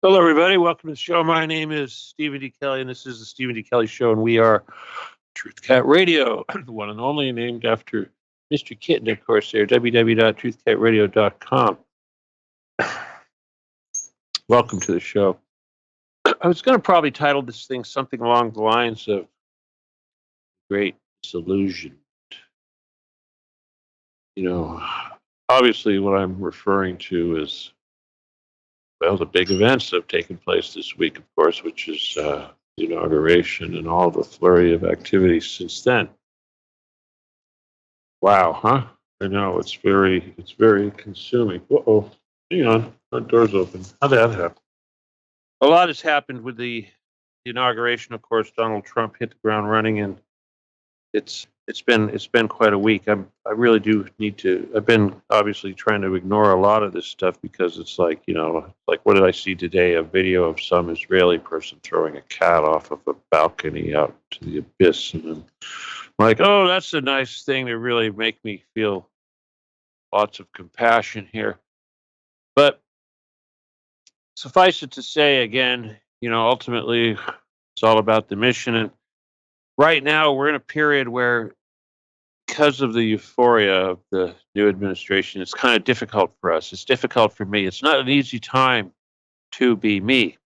Hello, everybody. Welcome to the show. My name is Stephen D. Kelly, and this is the Stephen D. Kelly Show, and we are Truth Cat Radio, the one and only, named after Mr. Kitten, of course, there, www.truthcatradio.com. Welcome to the show. I was going to probably title this thing something along the lines of Great Disillusionment. Obviously what I'm referring to is, well, the big events that have taken place this week, of course, which is the inauguration and all the flurry of activities since then. Wow, huh? I know it's very consuming. Uh-oh, hang on, front door's open. How'd that happen? A lot has happened with the inauguration. Of course, Donald Trump hit the ground running, and it's been quite a week. I really do need to. I've been obviously trying to ignore a lot of this stuff because it's like what did I see today? A video of some Israeli person throwing a cat off of a balcony out to the abyss, and I'm like, oh, that's a nice thing to really make me feel lots of compassion here. But suffice it to say, again, ultimately, it's all about the mission. And right now, we're in a period where, because of the euphoria of the new administration, it's kind of difficult for us. It's difficult for me. It's not an easy time to be me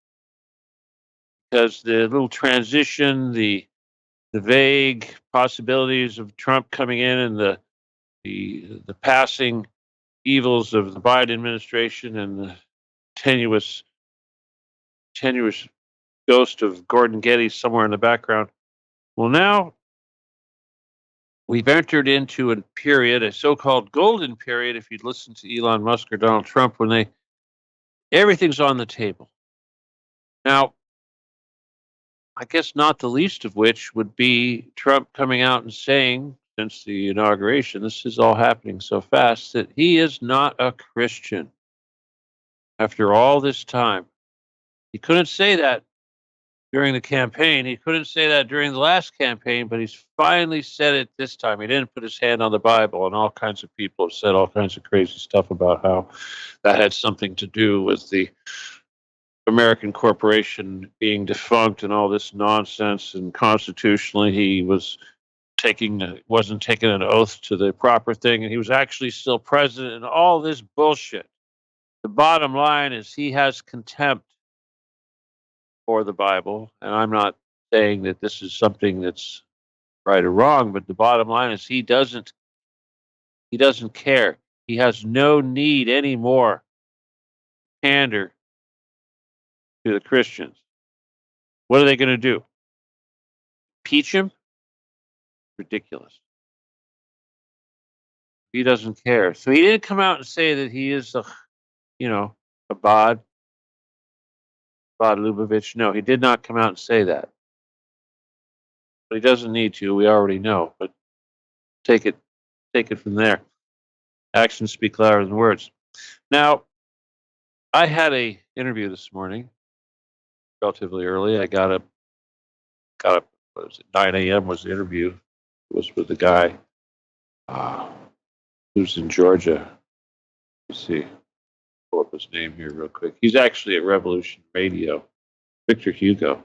because the little transition, the vague possibilities of Trump coming in, and the passing evils of the Biden administration, and the tenuous ghost of Gordon Getty somewhere in the background. Well, now we've entered into a period, a so-called golden period, if you'd listen to Elon Musk or Donald Trump, when everything's on the table. Now, I guess not the least of which would be Trump coming out and saying, since the inauguration, this is all happening so fast, that he is not a Christian after all this time. He couldn't say that during the campaign. He couldn't say that during the last campaign, but he's finally said it this time. He didn't put his hand on the Bible, and all kinds of people have said all kinds of crazy stuff about how that had something to do with the American corporation being defunct and all this nonsense. And constitutionally, he wasn't taking an oath to the proper thing, and he was actually still president, and all this bullshit. The bottom line is he has contempt for the Bible, and I'm not saying that this is something that's right or wrong, but the bottom line is he doesn't care. He has no need anymore to pander to the Christians. What are they going to do? Impeach him? Ridiculous. He doesn't care. So he didn't come out and say that he is a Bod Lubavitch. No, he did not come out and say that. But he doesn't need to. We already know. But take it from there. Actions speak louder than words. Now, I had a interview this morning, relatively early. I got up. What was it? 9 a.m. was the interview. It was with the guy who's in Georgia. Let's see. Pull up his name here real quick. He's actually at Revolution Radio, Victor Hugo,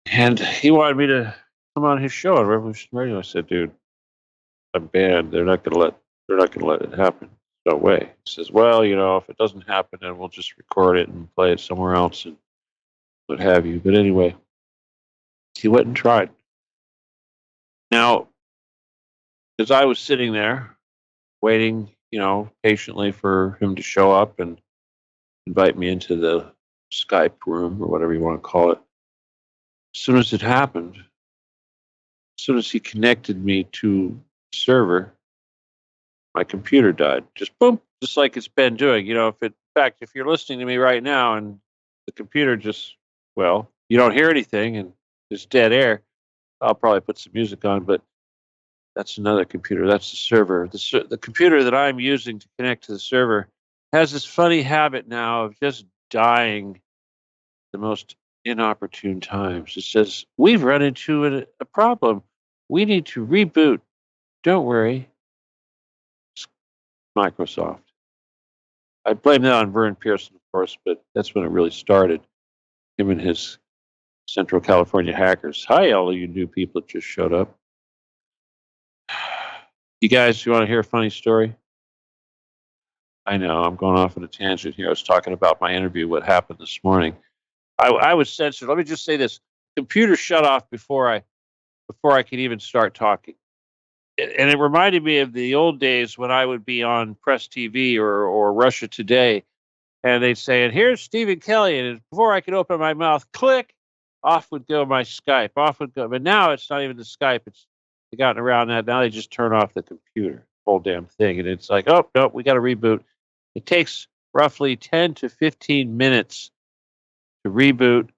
and he wanted me to come on his show on Revolution Radio. I said, "Dude, I'm banned. They're not going to let it happen. No way." He says, "Well, if it doesn't happen, then we'll just record it and play it somewhere else and what have you." But anyway, he went and tried. Now, as I was sitting there waiting, patiently for him to show up and invite me into the Skype room or whatever you want to call it, as soon as it happened, as soon as he connected me to the server, my computer died. Just boom, just like it's been doing. If you're listening to me right now and the computer you don't hear anything and there's dead air, I'll probably put some music on, but that's another computer. That's the server. The computer that I'm using to connect to the server has this funny habit now of just dying the most inopportune times. It says, "We've run into a problem. We need to reboot." Don't worry. It's Microsoft. I blame that on Vern Pearson, of course, but that's when it really started. Him and his Central California hackers. Hi, all of you new people that just showed up. You guys, you want to hear a funny story? I know I'm going off on a tangent here. I was talking about my interview, what happened this morning. I was censored. Let me just say this: computer shut off before I could even start talking, and it reminded me of the old days when I would be on Press TV or Russia Today, and they'd say, "And here's Stephen Kelly," and before I could open my mouth, click, off would go my Skype. Off would go. But now it's not even the Skype. It's they gotten around that. Now they just turn off the computer, whole damn thing, and it's like, oh no, we got to reboot. It takes roughly 10 to 15 minutes to reboot,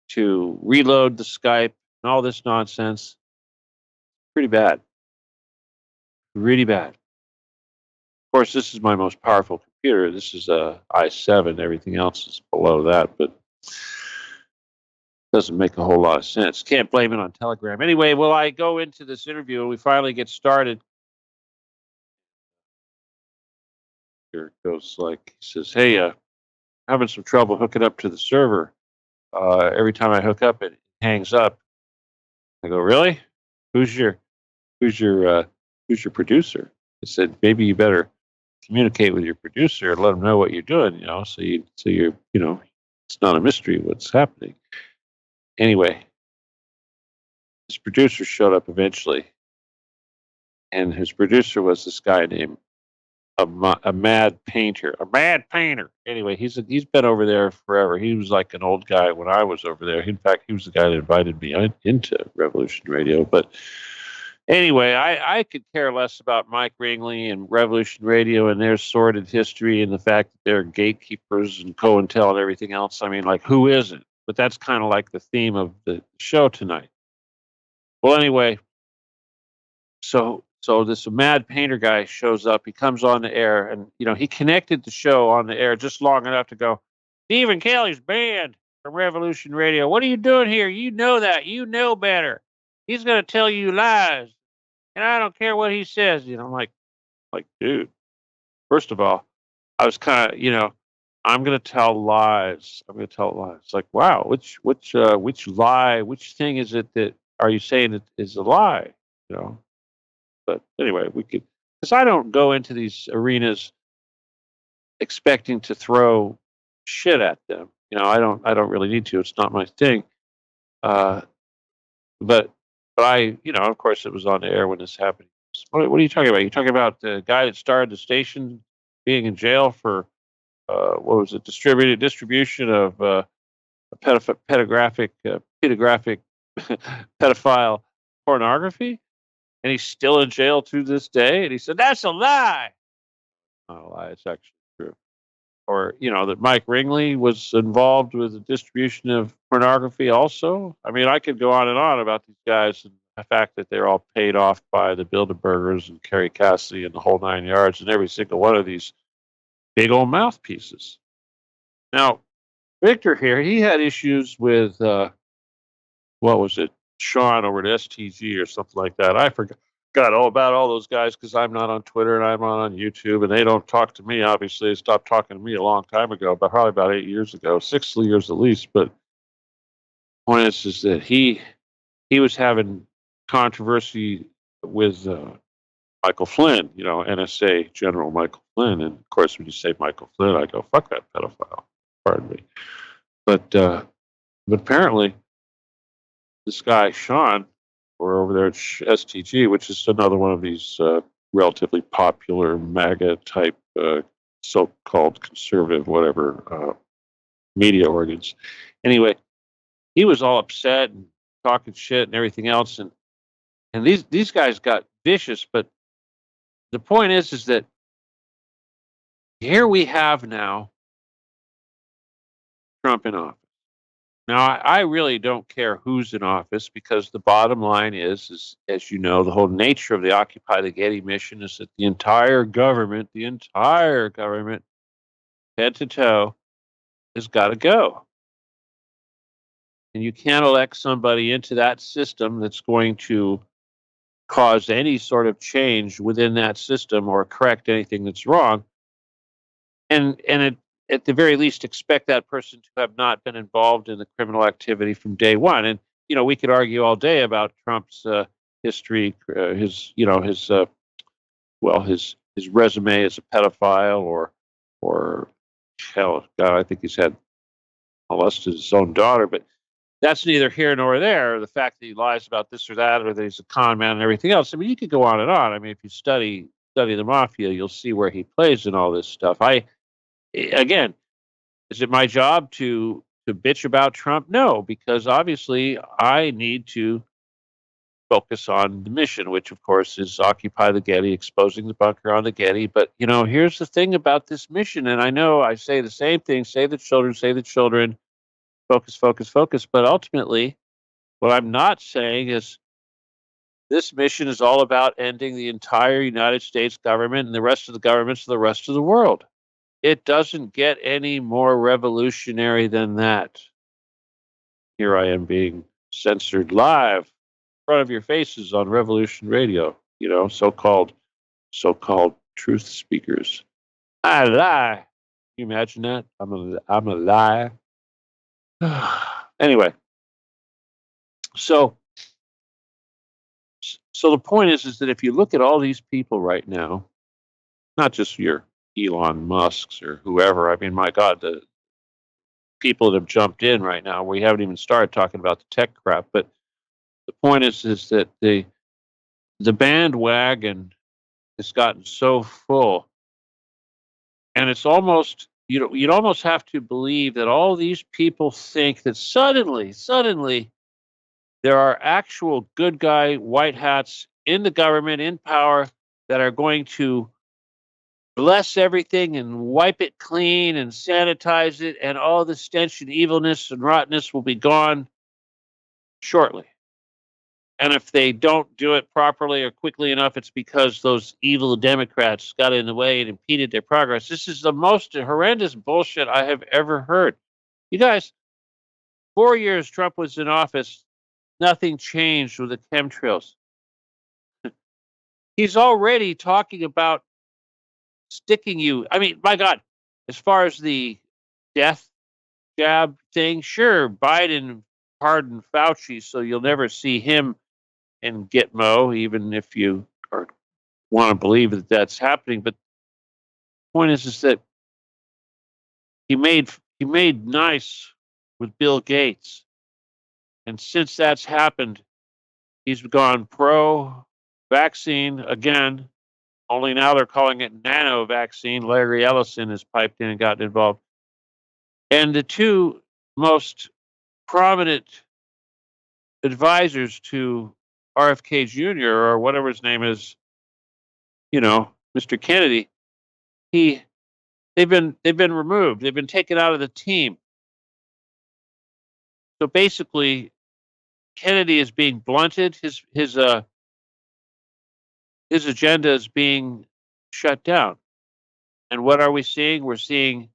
to reload the Skype, and all this nonsense. Pretty bad. Really bad. Of course, this is my most powerful computer. This is a i7. Everything else is below that, but doesn't make a whole lot of sense. Can't blame it on Telegram. Anyway, well, I go into this interview and we finally get started. Here it goes like, he says, hey, having some trouble hooking up to the server. Every time I hook up, it hangs up. I go, really? Who's your producer? I said, maybe you better communicate with your producer and let them know what you're doing, so you're, it's not a mystery what's happening. Anyway, his producer showed up eventually, and his producer was this guy named a mad painter. Anyway, he's been over there forever. He was like an old guy when I was over there. In fact, he was the guy that invited me into Revolution Radio. But anyway, I could care less about Mike Ringley and Revolution Radio and their sordid history and the fact that they're gatekeepers and COINTEL and everything else. I mean, like, who isn't? But that's kind of like the theme of the show tonight. Well, anyway, so this mad painter guy shows up. He comes on the air, and he connected the show on the air just long enough to go, Stephen Kelly's banned from Revolution Radio. What are you doing here? You know that. You know better. He's going to tell you lies, and I don't care what he says. I'm like, dude. First of all, I was kind of, I'm going to tell lies. I'm going to tell lies. It's like, wow, which lie, which thing is it that are you saying it is a lie? But anyway, because I don't go into these arenas expecting to throw shit at them. I don't really need to. It's not my thing. But I, of course, it was on the air when this happened. What are you talking about? You talking about the guy that started the station being in jail for what was it? Distribution of pedographic pedophile pornography, and he's still in jail to this day. And he said that's a lie. Not a lie. It's actually true. Or that Mike Ringley was involved with the distribution of pornography. Also, I mean, I could go on and on about these guys and the fact that they're all paid off by the Bilderbergers and Kerry Cassidy and the whole 9 yards, and every single one of these big old mouthpieces. Now, Victor here, he had issues with, what was it, Sean over at STG or something like that. I forgot all about all those guys because I'm not on Twitter and I'm not on YouTube, and they don't talk to me, obviously. They stopped talking to me a long time ago, but probably about 8 years ago, 6 years at least. But the point is that he was having controversy with Michael Flynn, NSA General Michael Flynn. And of course, when you say Michael Flynn, I go, fuck that pedophile. Pardon me. But apparently, this guy, Sean, or over there at STG, which is another one of these relatively popular MAGA type so-called conservative, whatever, media organs. Anyway, he was all upset and talking shit and everything else. And these guys got vicious, but the point is that here we have now Trump in office. Now, I really don't care who's in office because the bottom line is, as you know, the whole nature of the Occupy the Getty mission is that the entire government, head to toe, has got to go. And you can't elect somebody into that system that's going to cause any sort of change within that system or correct anything that's wrong at the very least expect that person to have not been involved in the criminal activity from day one. And we could argue all day about Trump's history, his resume as a pedophile, or hell, God, I think he's had molested his own daughter, but that's neither here nor there. The fact that he lies about this or that, or that he's a con man and everything else. I mean, you could go on and on. I mean, if you study the mafia, you'll see where he plays in all this stuff. Again, is it my job to bitch about Trump? No, because obviously I need to focus on the mission, which of course is Occupy the Getty, exposing the bunker on the Getty. But here's the thing about this mission, and I know I say the same thing: save the children, focus, focus, focus. But ultimately, what I'm not saying is this mission is all about ending the entire United States government and the rest of the governments of the rest of the world. It doesn't get any more revolutionary than that. Here I am being censored live in front of your faces on Revolution Radio, so-called truth speakers. I lie. Can you imagine that? I'm a liar. Anyway, so the point is that if you look at all these people right now, not just your Elon Musks or whoever, I mean, my God, the people that have jumped in right now, we haven't even started talking about the tech crap, but the point is that the bandwagon has gotten so full, and it's almost you'd almost have to believe that all these people think that suddenly there are actual good guy white hats in the government, in power, that are going to bless everything and wipe it clean and sanitize it, and all the stench and evilness and rottenness will be gone shortly. And if they don't do it properly or quickly enough, it's because those evil Democrats got in the way and impeded their progress. This is the most horrendous bullshit I have ever heard. You guys, 4 years Trump was in office, nothing changed with the chemtrails. He's already talking about sticking you. I mean, my God, as far as the death jab thing, sure, Biden pardoned Fauci, so you'll never see him in Gitmo, even if you want to believe that that's happening. But the point is that he made nice with Bill Gates, and since that's happened, he's gone pro vaccine again. Only now they're calling it nano vaccine. Larry Ellison has piped in and gotten involved. And the two most prominent advisors to RFK Jr. or whatever his name is, Mr. Kennedy, they've been removed. They've been taken out of the team. So basically, Kennedy is being blunted. His agenda is being shut down. And what are we seeing? We're seeing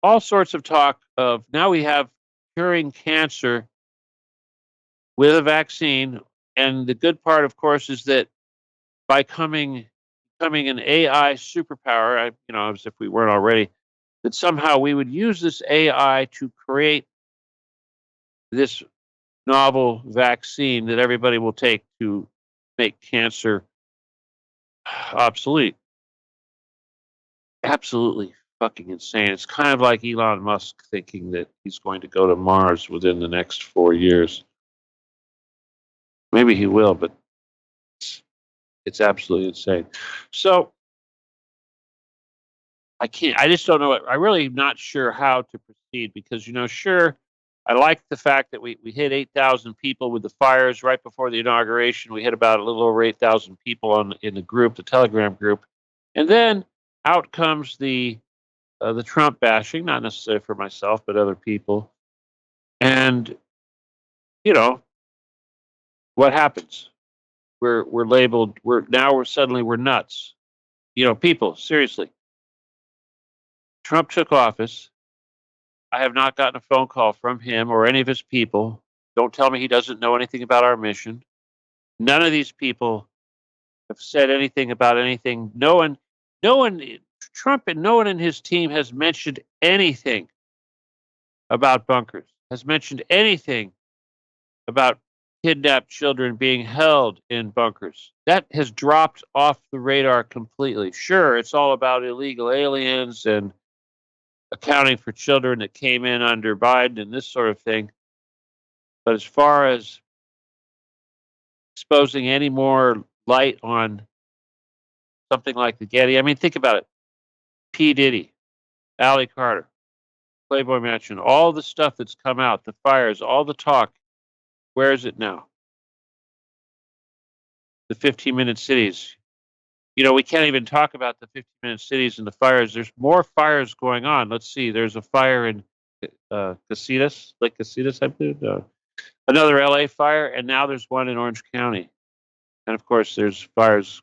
all sorts of talk of now we have curing cancer with a vaccine. And the good part, of course, is that by becoming an AI superpower, as if we weren't already, that somehow we would use this AI to create this novel vaccine that everybody will take to make cancer obsolete. Absolutely fucking insane. It's kind of like Elon Musk thinking that he's going to go to Mars within the next 4 years. Maybe he will, but it's absolutely insane. So I just don't know. I'm really not sure how to proceed because, sure, I like the fact that we hit 8,000 people with the fires right before the inauguration. We hit about a little over 8,000 people in the group, the Telegram group. And then out comes the Trump bashing, not necessarily for myself, but other people. And, what happens? We're labeled, we're nuts. People, seriously. Trump took office. I have not gotten a phone call from him or any of his people. Don't tell me he doesn't know anything about our mission. None of these people have said anything about anything. No one Trump and no one in his team has mentioned anything about bunkers, has mentioned anything about kidnapped children being held in bunkers. That has dropped off the radar completely. Sure, it's all about illegal aliens and accounting for children that came in under Biden and this sort of thing. But as far as exposing any more light on something like the Getty, I mean, think about it. P. Diddy, Allie Carter, Playboy Mansion, all the stuff that's come out, the fires, all the talk, where is it now? The 15-minute cities. You know, we can't even talk about the 15-minute cities and the fires. There's more fires going on. Let's see. There's a fire in Casitas, Lake Casitas, I believe. Another LA fire, and now there's one in Orange County. And of course, there's fires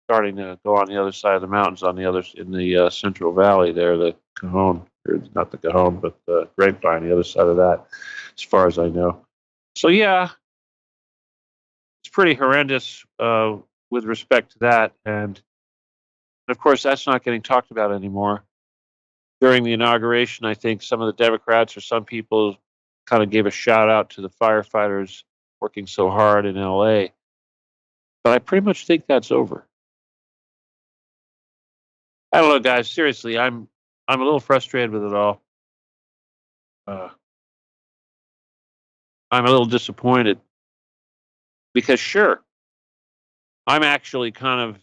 starting to go on the other side of the mountains, on the other in the Central Valley there, the Cajon, or not the Cajon, but the Grapevine, the other side of that, as far as I know. So yeah, it's pretty horrendous with respect to that, and of course, that's not getting talked about anymore. During the inauguration, I think some of the Democrats or some people kind of gave a shout out to the firefighters working so hard in LA. But I pretty much think that's over. I don't know, guys. Seriously, I'm a little frustrated with it all. I'm a little disappointed because, sure, I'm actually kind of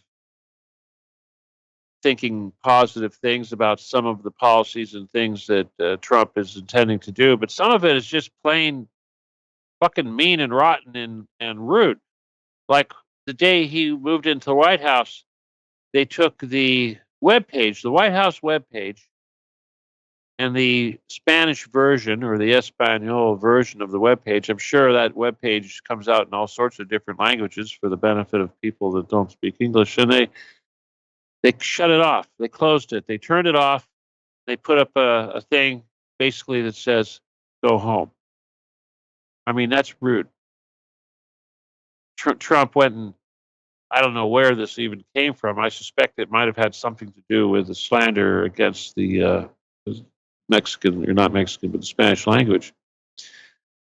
thinking positive things about some of the policies and things that Trump is intending to do, but some of it is just plain fucking mean and rotten and rude. Like the day he moved into the White House, they took the webpage, the White House webpage, and the Spanish version or the Espanol version of the webpage. I'm sure that webpage comes out in all sorts of different languages for the benefit of people that don't speak English, and they shut it off. They closed it. They turned it off. They put up a thing basically that says, go home. I mean, that's rude. Trump went and I don't know where this even came from. I suspect it might have had something to do with the slander against the Mexican, or not Mexican, but the Spanish language.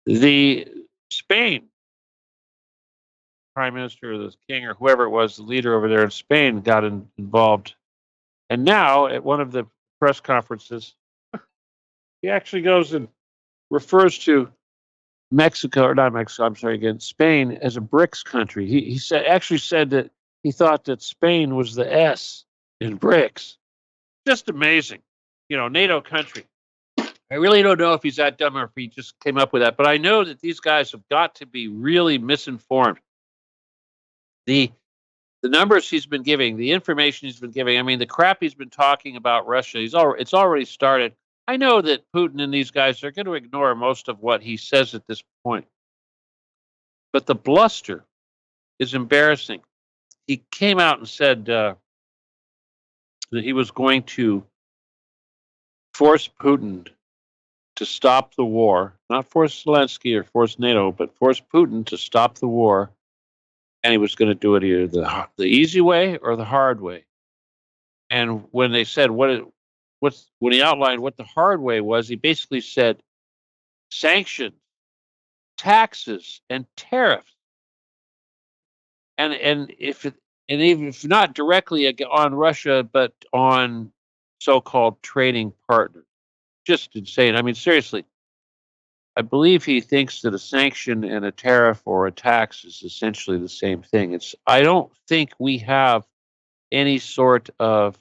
The Spain prime minister or the king or whoever it was, the leader over there in Spain, got involved. And now at one of the press conferences, he actually goes and refers to Mexico, or not Mexico, I'm sorry, again, Spain as a BRICS country. He actually said that he thought that Spain was the S in BRICS. Just amazing. You know, NATO country. I really don't know if he's that dumb or if he just came up with that, but I know that these guys have got to be really misinformed. The numbers he's been giving, the information he's been giving, I mean, the crap he's been talking about Russia, it's already started. I know that Putin and these guys are going to ignore most of what he says at this point. But the bluster is embarrassing. He came out and said that he was going to force Putin to stop the war, not force Zelensky or force NATO, but force Putin to stop the war. And he was going to do it either the easy way or the hard way. And when they said when he outlined what the hard way was, he basically said sanctions, taxes, and tariffs. And even if not directly on Russia, but on so-called trading partners. Just insane. I mean, seriously, I believe he thinks that a sanction and a tariff or a tax is essentially the same thing. I don't think we have any sort of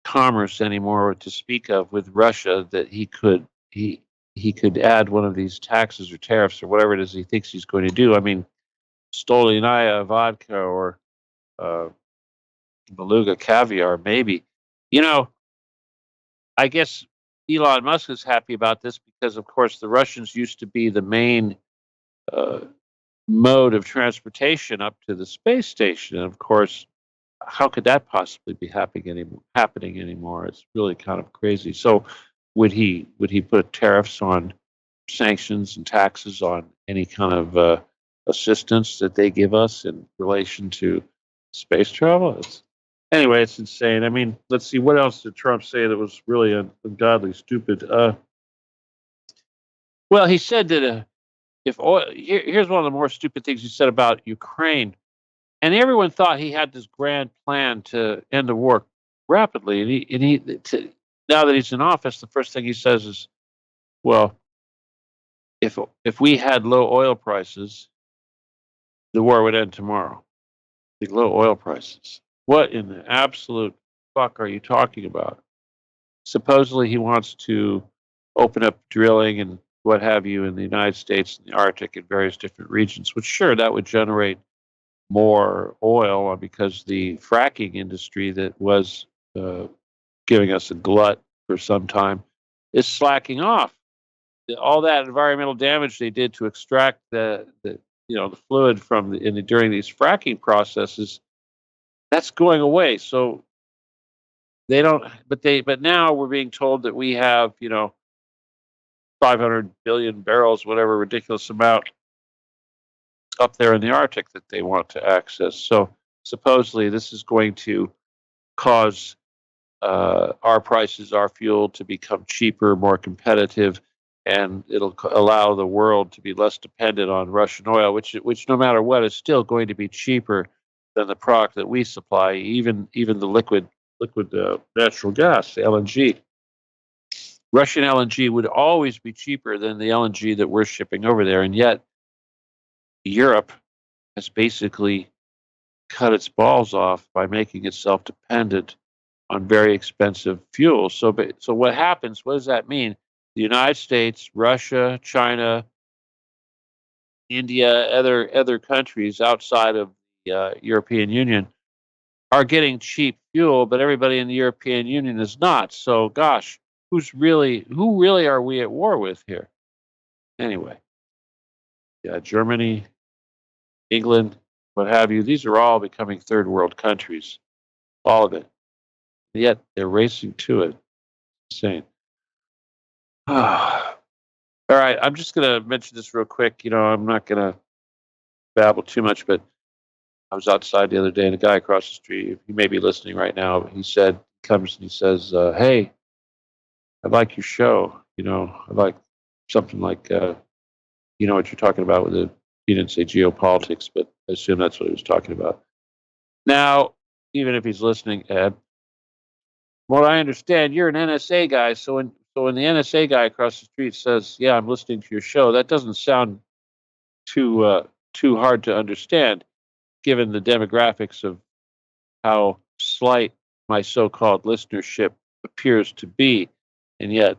commerce anymore to speak of with Russia that he could add one of these taxes or tariffs or whatever it is he thinks he's going to do. I mean, Stolinaya vodka or Beluga caviar, maybe. You know, I guess Elon Musk is happy about this because, of course, the Russians used to be the main mode of transportation up to the space station. And, of course, how could that possibly be happening anymore? It's really kind of crazy. So would he put tariffs on sanctions and taxes on any kind of assistance that they give us in relation to space travel? Anyway, it's insane. I mean, let's see, what else did Trump say that was really ungodly stupid? Well, he said that if oil, here's one of the more stupid things he said about Ukraine, and everyone thought he had this grand plan to end the war rapidly, now that he's in office, the first thing he says is, well, if we had low oil prices, the war would end tomorrow. The low oil prices. What in the absolute fuck are you talking about? Supposedly he wants to open up drilling and what have you in the United States and the Arctic and various different regions, which sure that would generate more oil because the fracking industry that was uh, giving us a glut for some time is slacking off. All that environmental damage they did to extract the fluid from during these fracking processes, that's going away. So they don't, but now we're being told that we have 500 billion barrels, whatever ridiculous amount, up there in the Arctic that they want to access. So supposedly this is going to cause our prices, our fuel to become cheaper, more competitive, and it'll allow the world to be less dependent on Russian oil, which no matter what is still going to be cheaper than the product that we supply, even the liquid natural gas, the LNG. Russian LNG would always be cheaper than the LNG that we're shipping over there, and yet Europe has basically cut its balls off by making itself dependent on very expensive fuel. So what happens? What does that mean? The United States, Russia, China, India, other countries outside of the European Union are getting cheap fuel, but everybody in the European Union is not. So, gosh, who really are we at war with here? Anyway, yeah, Germany, England, what have you. These are all becoming third world countries, all of it. Yet they're racing to it. Insane. All right, I'm just going to mention this real quick. I'm not going to babble too much, but I was outside the other day, and a guy across the street, he may be listening right now, but comes and he says, "Hey, I like your show. I like something like, you know what you're talking about with the." He didn't say geopolitics, but I assume that's what he was talking about. Now, even if he's listening, Ed, from what I understand, you're an NSA guy. So when the NSA guy across the street says, "Yeah, I'm listening to your show," that doesn't sound too hard to understand, given the demographics of how slight my so-called listenership appears to be, and yet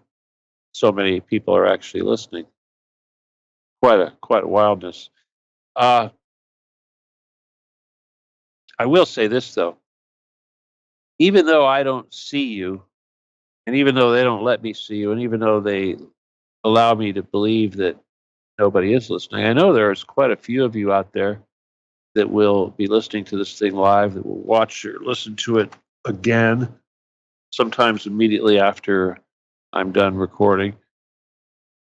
so many people are actually listening. Quite a wildness. Uh, I will say this though: even though I don't see you, and even though they don't let me see you, and even though they allow me to believe that nobody is listening, I know there's quite a few of you out there that will be listening to this thing live, that will watch or listen to it again, sometimes immediately after I'm done recording.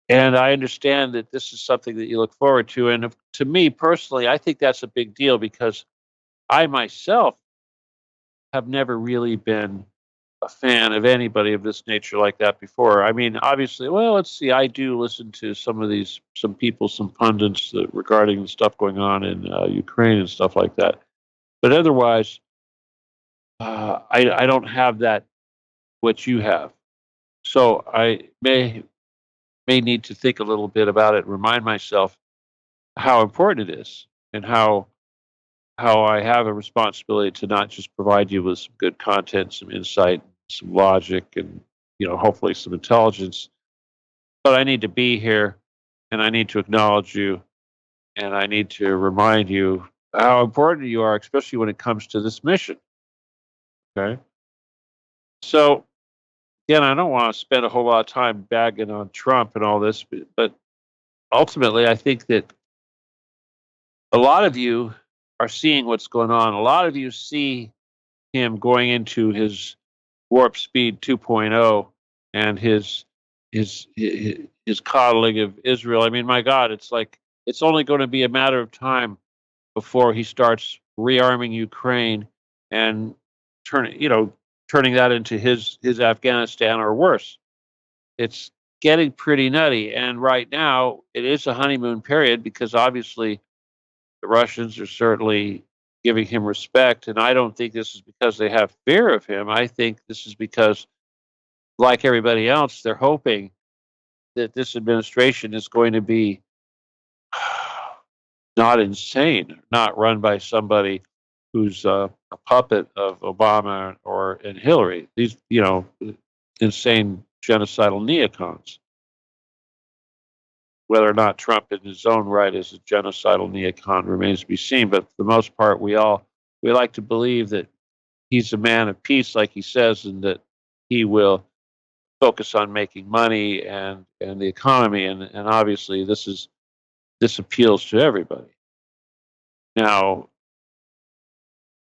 And I understand that this is something that you look forward to. And to me personally, I think that's a big deal because I myself have never really been a fan of anybody of this nature like that before. I mean, obviously, well, let's see. I do listen to some people, some pundits regarding the stuff going on in Ukraine and stuff like that. But otherwise, I don't have that what you have. So I may need to think a little bit about it, remind myself how important it is, and how I have a responsibility to not just provide you with some good content, some insight, some logic, and hopefully some intelligence, but I need to be here, and I need to acknowledge you, and I need to remind you how important you are, especially when it comes to this mission. Okay, so again, I don't want to spend a whole lot of time bagging on Trump and all this, but ultimately, I think that a lot of you are seeing what's going on. A lot of you see him going into his warp speed 2.0 and his coddling of Israel. I mean, my God, it's like it's only going to be a matter of time before he starts rearming Ukraine and turning that into his Afghanistan or worse. It's getting pretty nutty. And right now, it is a honeymoon period because obviously the Russians are certainly giving him respect. And I don't think this is because they have fear of him. I think this is because, like everybody else, they're hoping that this administration is going to be not insane, not run by somebody who's a puppet of Obama and Hillary. These, insane genocidal neocons. Whether or not Trump in his own right is a genocidal neocon remains to be seen. But for the most part, we like to believe that he's a man of peace, like he says, and that he will focus on making money and the economy. And obviously, this appeals to everybody. Now,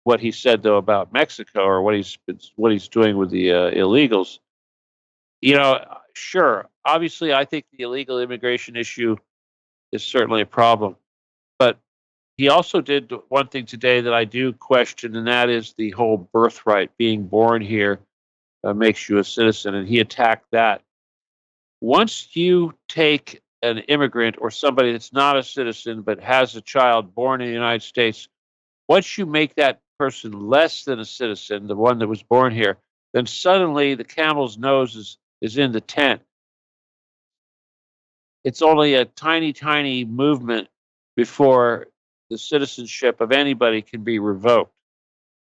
what he said though about Mexico, or what he's doing with the illegals, sure. Obviously, I think the illegal immigration issue is certainly a problem. But he also did one thing today that I do question, and that is the whole birthright. Being born here makes you a citizen, and he attacked that. Once you take an immigrant or somebody that's not a citizen but has a child born in the United States, once you make that person less than a citizen, the one that was born here, then suddenly the camel's nose is in the tent. It's only a tiny, tiny movement before the citizenship of anybody can be revoked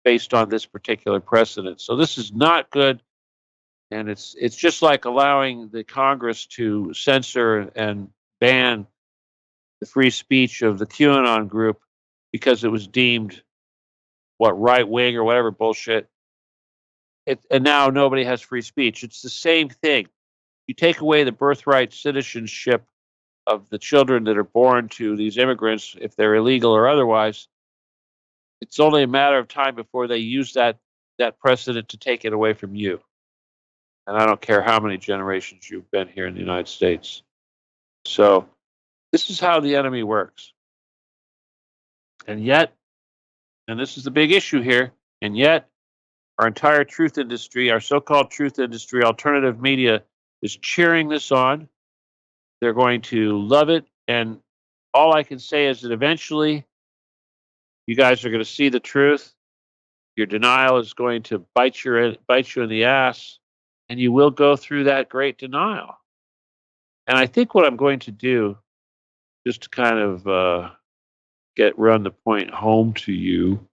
based on this particular precedent. So this is not good, and it's just like allowing the Congress to censor and ban the free speech of the QAnon group because it was deemed right wing or whatever bullshit. And now nobody has free speech. It's the same thing. You take away the birthright citizenship of the children that are born to these immigrants, if they're illegal or otherwise, it's only a matter of time before they use that precedent to take it away from you. And I don't care how many generations you've been here in the United States. So this is how the enemy works. And yet, and this is the big issue here, and yet our entire truth industry, our so-called truth industry, alternative media, is cheering this on. They're going to love it. And all I can say is that eventually you guys are going to see the truth. Your denial is going to bite you in the ass, and you will go through that great denial. And I think what I'm going to do, just to kind of run the point home to you,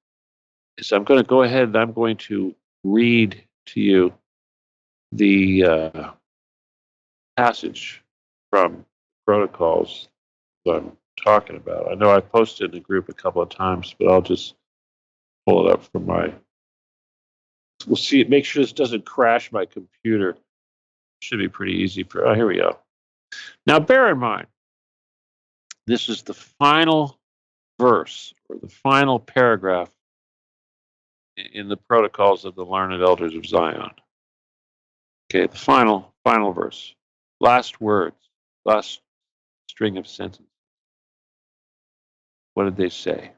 is I'm going to go ahead and I'm going to read to you the passage from protocols that I'm talking about. I know I posted in the group a couple of times, but I'll just pull it up from we'll see it. Make sure this doesn't crash my computer. Should be pretty easy. Here we go. Now, bear in mind, this is the final verse or the final paragraph in the protocols of the learned elders of Zion. Okay, the final verse. Last words, last string of sentences. What did they say?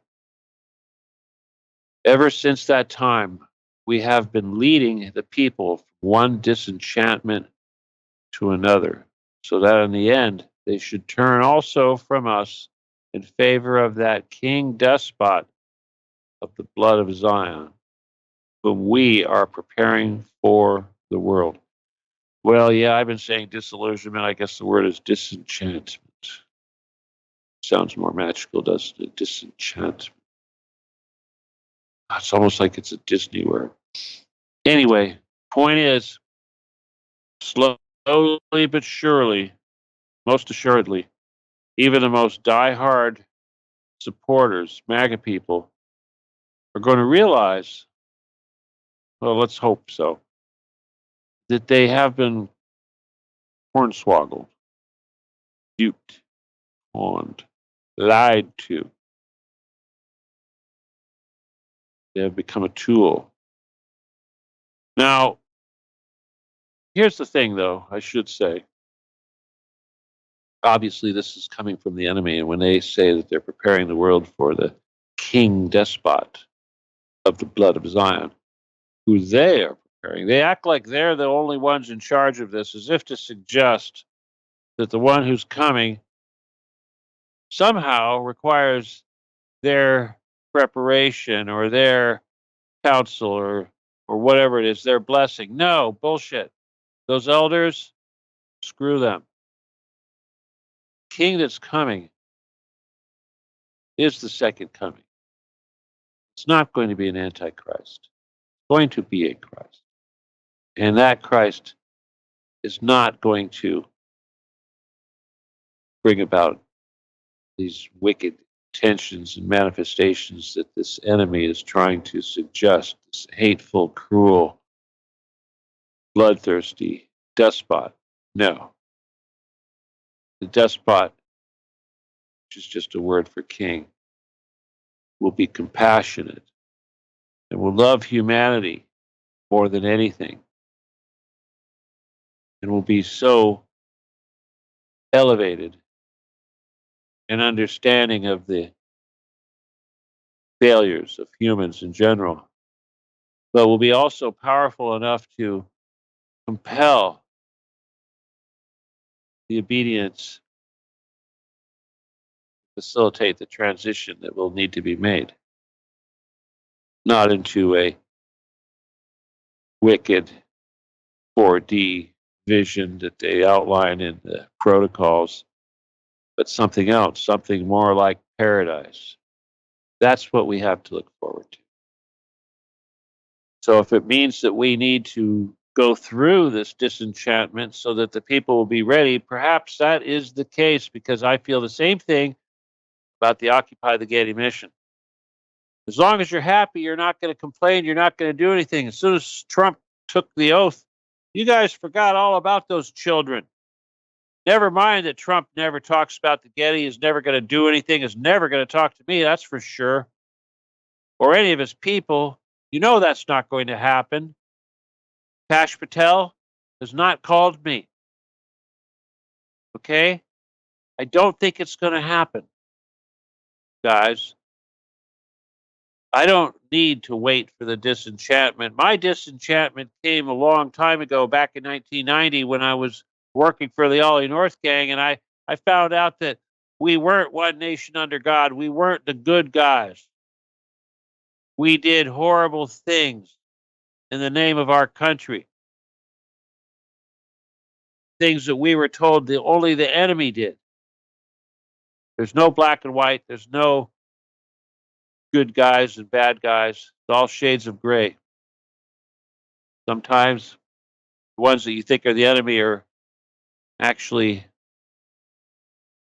Ever since that time, we have been leading the people from one disenchantment to another, so that in the end they should turn also from us in favor of that king despot of the blood of Zion, whom we are preparing for the world. Well, yeah, I've been saying disillusionment. I guess the word is disenchantment. Sounds more magical, doesn't it? Disenchantment. It's almost like it's a Disney word. Anyway, point is, slowly but surely, most assuredly, even the most diehard supporters, MAGA people, are going to realize, well, let's hope so, that they have been hornswoggled, duped, conned, lied to. They have become a tool. Now, here's the thing, though, I should say. Obviously, this is coming from the enemy, and when they say that they're preparing the world for the king despot of the blood of Zion, who they are preparing. They act like they're the only ones in charge of this, as if to suggest that the one who's coming somehow requires their preparation or their counsel or whatever it is, their blessing. No, bullshit. Those elders, screw them. King that's coming is the second coming. It's not going to be an antichrist. It's going to be a Christ. And that Christ is not going to bring about these wicked tensions and manifestations that this enemy is trying to suggest, this hateful, cruel, bloodthirsty despot. No. The despot, which is just a word for king, will be compassionate and will love humanity more than anything, and will be so elevated and understanding of the failures of humans in general, but will be also powerful enough to compel the obedience, facilitate the transition that will need to be made, not into a wicked 4D vision that they outline in the protocols, but something else, something more like paradise. That's what we have to look forward to. So if it means that we need to go through this disenchantment so that the people will be ready, perhaps that is the case, because I feel the same thing about the Occupy the Getty mission. As long as you're happy, you're not going to complain, you're not going to do anything. As soon as Trump took the oath, you guys forgot all about those children. Never mind that Trump never talks about the Getty, is never going to do anything, is never going to talk to me, that's for sure. Or any of his people. You know that's not going to happen. Kash Patel has not called me. Okay? I don't think it's going to happen, guys. I don't need to wait for the disenchantment. My disenchantment came a long time ago, back in 1990, when I was working for the Ollie North Gang, and I found out that we weren't one nation under God. We weren't the good guys. We did horrible things in the name of our country. Things that we were told that only the enemy did. There's no black and white. There's no good guys and bad guys. It's all shades of gray. Sometimes the ones that you think are the enemy are actually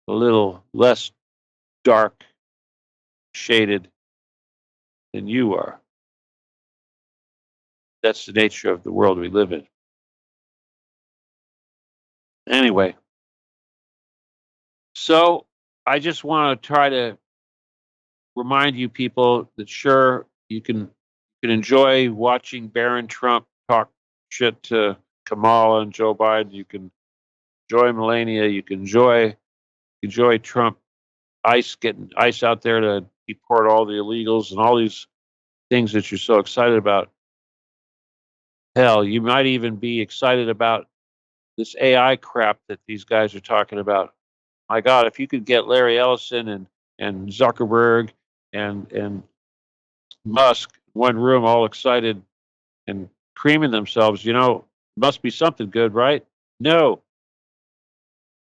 a little less dark shaded than you are. That's the nature of the world we live in. Anyway, so I just want to try to remind you people that sure, you can enjoy watching Barron Trump talk shit to Kamala and Joe Biden. You can enjoy Melania. You can enjoy Trump getting ICE out there to deport all the illegals and all these things that you're so excited about. Hell, you might even be excited about this AI crap that these guys are talking about. My God, if you could get Larry Ellison and Zuckerberg and Musk in one room, all excited and creaming themselves, must be something good, right? No,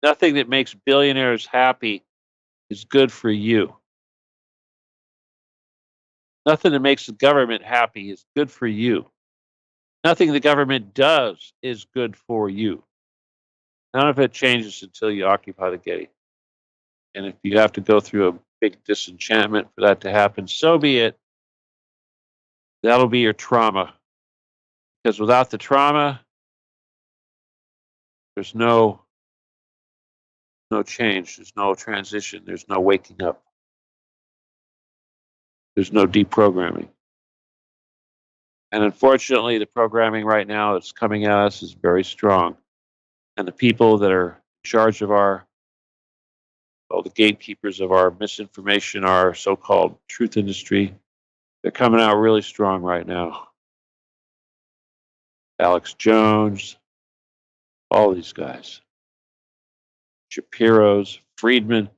nothing that makes billionaires happy is good for you. Nothing that makes the government happy is good for you. Nothing the government does is good for you. None of it changes until you occupy the Getty. And if you have to go through a big disenchantment for that to happen, so be it. That'll be your trauma. Because without the trauma, there's no change. There's no transition. There's no waking up. There's no deprogramming. And unfortunately, the programming right now that's coming at us is very strong. And the people that are in charge of the gatekeepers of our misinformation, our so-called truth industry, they're coming out really strong right now. Alex Jones, all these guys. Shapiro's, Friedman.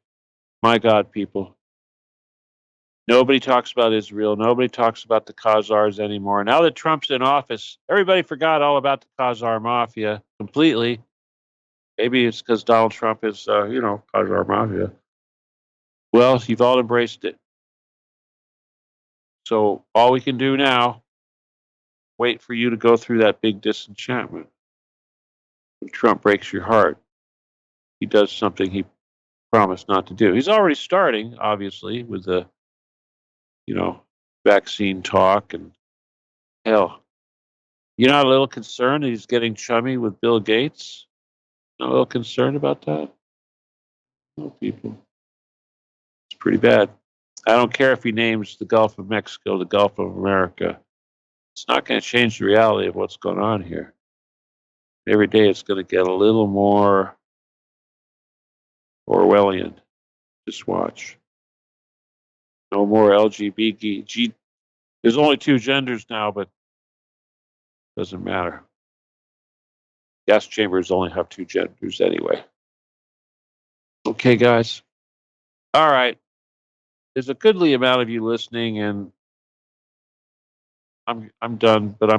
My God, people. Nobody talks about Israel. Nobody talks about the Khazars anymore. Now that Trump's in office, everybody forgot all about the Khazar mafia completely. Maybe it's because Donald Trump is, Khazar mafia. Well, you've all embraced it. So all we can do now, wait for you to go through that big disenchantment. When Trump breaks your heart, he does something he promised not to do. He's already starting, obviously, with the, vaccine talk. And hell, you're not a little concerned that he's getting chummy with Bill Gates? Not a little concerned about that? No, people. It's pretty bad. I don't care if he names the Gulf of Mexico the Gulf of America. It's not going to change the reality of what's going on here. Every day it's going to get a little more Orwellian. Just watch. No more LGBT. There's only two genders now, but it doesn't matter. Gas chambers only have two genders anyway. Okay, guys. All right. There's a goodly amount of you listening, and I'm done. But I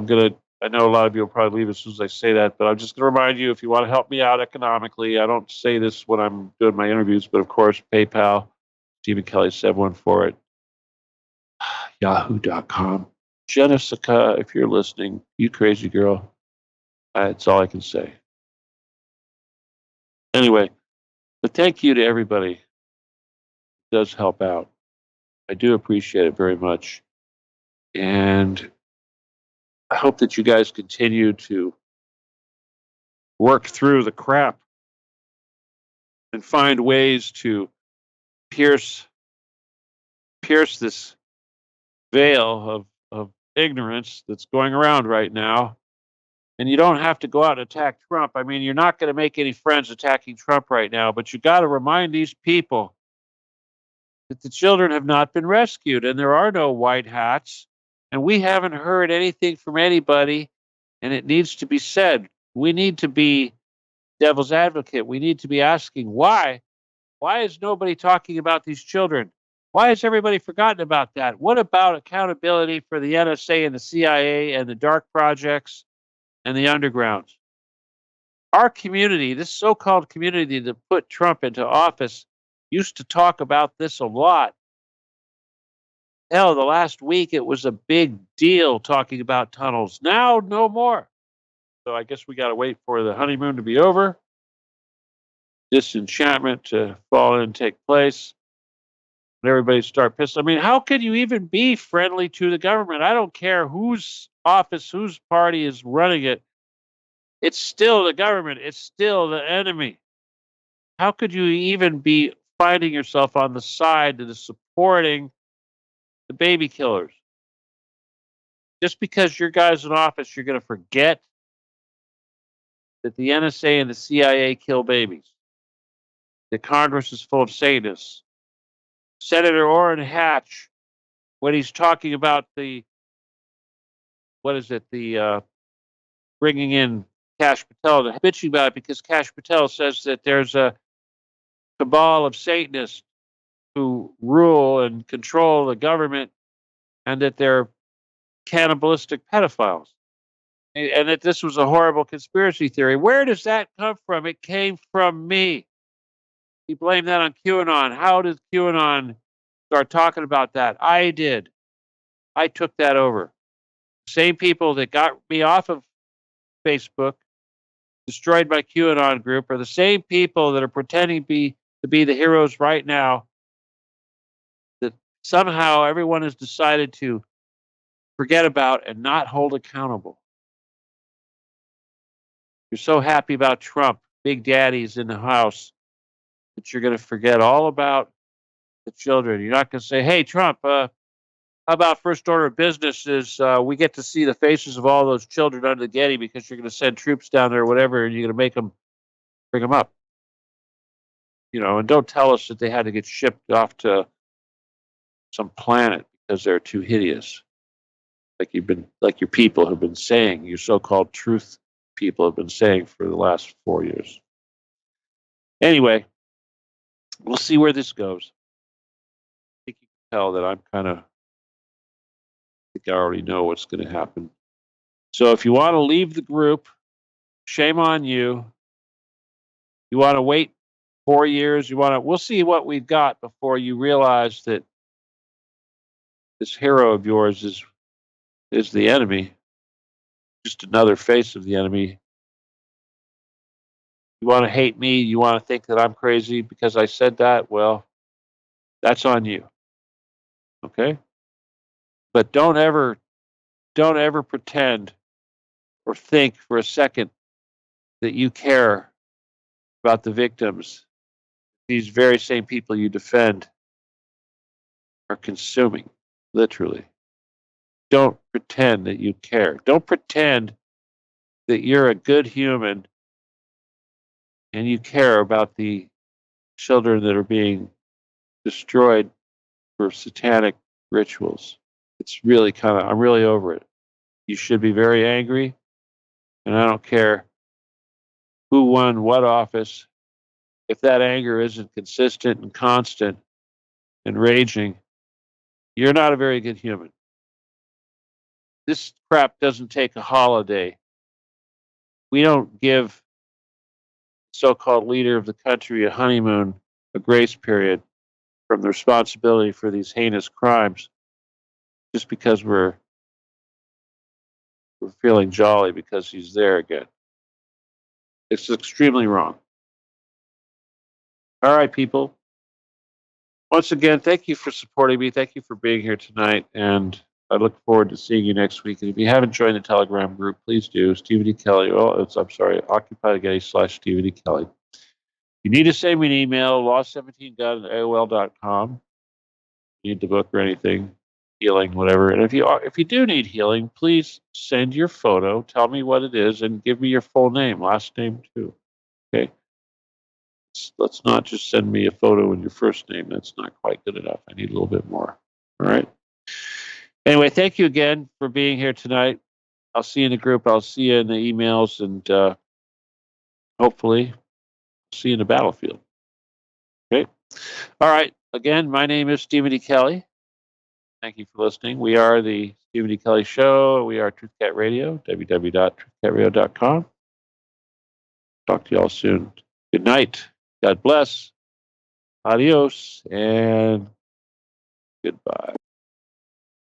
know a lot of you will probably leave as soon as I say that. But I'm just gonna remind you, if you want to help me out economically, I don't say this when I'm doing my interviews, but of course, PayPal, Stephen Kelly 714 at yahoo.com. Jessica, if you're listening, you crazy girl. That's all I can say. Anyway, but thank you to everybody who does help out. I do appreciate it very much. And I hope that you guys continue to work through the crap and find ways to pierce this veil of ignorance that's going around right now. And you don't have to go out and attack Trump. I mean, you're not going to make any friends attacking Trump right now, but you got to remind these people that the children have not been rescued and there are no white hats. And we haven't heard anything from anybody, and it needs to be said. We need to be devil's advocate. We need to be asking why. Why is nobody talking about these children? Why has everybody forgotten about that? What about accountability for the NSA and the CIA and the dark projects and the undergrounds? Our community, this so called community that put Trump into office, used to talk about this a lot. Hell, the last week it was a big deal talking about tunnels. Now, no more. So I guess we got to wait for the honeymoon to be over, disenchantment to fall in and take place, and everybody start pissing. I mean, how can you even be friendly to the government? I don't care whose office, whose party is running it. It's still the government. It's still the enemy. How could you even be finding yourself on the side that is supporting the baby killers? Just because your guy's in office, you're going to forget that the NSA and the CIA kill babies. The Congress is full of Satanists. Senator Orrin Hatch, when he's talking about the bringing in Kash Patel, they're bitching about it because Kash Patel says that there's a cabal of Satanists who rule and control the government and that they're cannibalistic pedophiles. And that this was a horrible conspiracy theory. Where does that come from? It came from me. He blamed that on QAnon. How did QAnon start talking about that? I did. I took that over. Same people that got me off of Facebook, destroyed my QAnon group, are the same people that are pretending to be the heroes right now. That somehow everyone has decided to forget about and not hold accountable. You're so happy about Trump, Big Daddy's in the house, that you're going to forget all about the children. You're not going to say, hey, Trump, how about first order of business is we get to see the faces of all those children under the Getty because you're going to send troops down there or whatever, and you're going to make them bring them up. And don't tell us that they had to get shipped off to some planet because they're too hideous. like your people have been saying, your so-called truth people have been saying for the last 4 years. Anyway, we'll see where this goes. I think you can tell that I think I already know what's going to happen. So if you want to leave the group, shame on you. You want to wait 4 years, we'll see what we've got before you realize that this hero of yours is the enemy, just another face of the enemy. You want to hate me, you want to think that I'm crazy because I said that, well, that's on you. Okay? But don't ever pretend or think for a second that you care about the victims these very same people you defend are consuming, literally. Don't pretend that you care. Don't pretend that you're a good human and you care about the children that are being destroyed for satanic rituals. It's really I'm really over it. You should be very angry, and I don't care who won what office. If that anger isn't consistent and constant and raging, you're not a very good human. This crap doesn't take a holiday. We don't give so-called leader of the country a honeymoon, a grace period from the responsibility for these heinous crimes just because we're feeling jolly because he's there again. It's extremely wrong. All right, people. Once again, thank you for supporting me. Thank you for being here tonight. And I look forward to seeing you next week. And if you haven't joined the Telegram group, please do. Stephen D. Kelly. Occupied/Stephen D. Kelly. If you need to send me an email, law17gun@AOL.com. Need the book or anything, healing, whatever. And if you do need healing, please send your photo, tell me what it is, and give me your full name, last name too. Okay? Let's not just send me a photo and your first name. That's not quite good enough. I need a little bit more. All right. Anyway, thank you again for being here tonight. I'll see you in the group. I'll see you in the emails, and hopefully see you in the battlefield. Okay. All right. Again, my name is Stephen D. Kelly. Thank you for listening. We are the Stephen D. Kelly Show. We are TruthCat Radio, www.truthcatradio.com. Talk to you all soon. Good night. God bless. Adios and goodbye.